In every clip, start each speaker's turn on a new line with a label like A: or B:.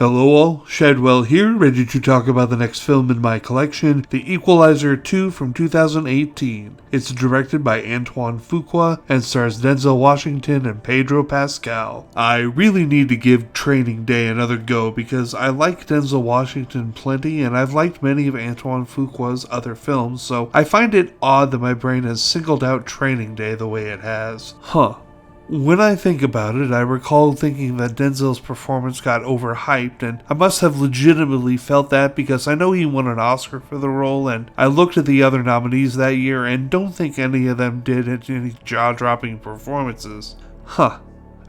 A: Hello all, Shadwell here, ready to talk about the next film in my collection, The Equalizer 2 from 2018. It's directed by Antoine Fuqua and stars Denzel Washington and Pedro Pascal. I really need to give Training Day another go because I like Denzel Washington plenty and I've liked many of Antoine Fuqua's other films, so I find it odd that my brain has singled out Training Day the way it has. When I think about it, I recall thinking that Denzel's performance got overhyped, and I must have legitimately felt that because I know he won an Oscar for the role, and I looked at the other nominees that year and don't think any of them did any jaw-dropping performances. I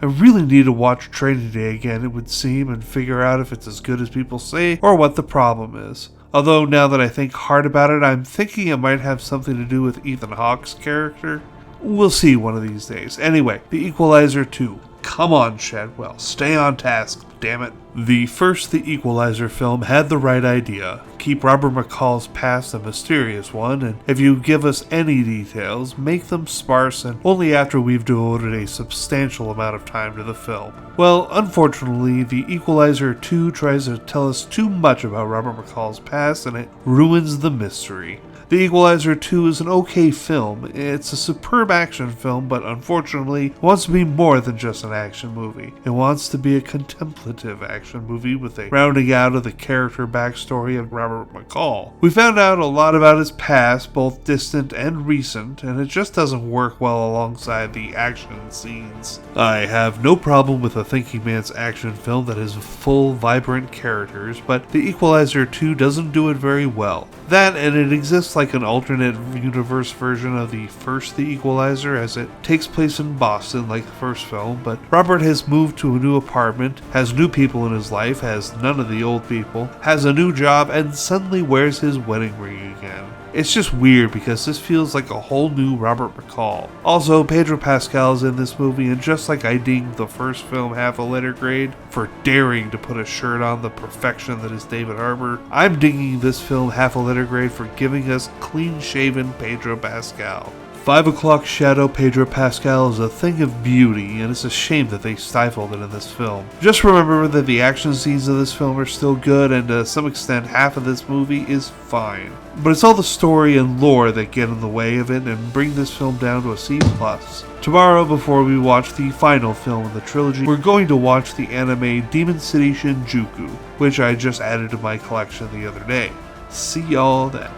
A: really need to watch Training Day again, it would seem, and figure out if it's as good as people say, or what the problem is. Although, now that I think hard about it, I'm thinking it might have something to do with Ethan Hawke's character. We'll see one of these days. Anyway, The Equalizer 2. Come on, Shadwell. Stay on task, damn it. The first The Equalizer film had the right idea. Keep Robert McCall's past a mysterious one, and if you give us any details, make them sparse and only after we've devoted a substantial amount of time to the film. Well, unfortunately, The Equalizer 2 tries to tell us too much about Robert McCall's past, and it ruins the mystery. The Equalizer 2 is an okay film. It's a superb action film, but unfortunately, it wants to be more than just an action movie. It wants to be a contemplative action movie with a rounding out of the character backstory of Robert McCall. We found out a lot about his past, both distant and recent, and it just doesn't work well alongside the action scenes. I have no problem with a thinking man's action film that has full, vibrant characters, but The Equalizer 2 doesn't do it very well. That, and it exists like an alternate universe version of the first The Equalizer, as it takes place in Boston like the first film, but Robert has moved to a new apartment, has new people in his life, has none of the old people, has a new job, and suddenly wears his wedding ring again. It's just weird because this feels like a whole new Robert McCall. Also, Pedro Pascal is in this movie, and just like I dinged the first film half a letter grade for daring to put a shirt on the perfection that is David Harbour, I'm dinging this film half a letter grade for giving us clean-shaven Pedro Pascal. 5 o'clock shadow Pedro Pascal is a thing of beauty, and it's a shame that they stifled it in this film. Just remember that the action scenes of this film are still good, and to some extent half of this movie is fine. But it's all the story and lore that get in the way of it and bring this film down to a C+. Tomorrow, before we watch the final film in the trilogy, we're going to watch the anime Demon City Shinjuku, which I just added to my collection the other day. See y'all then.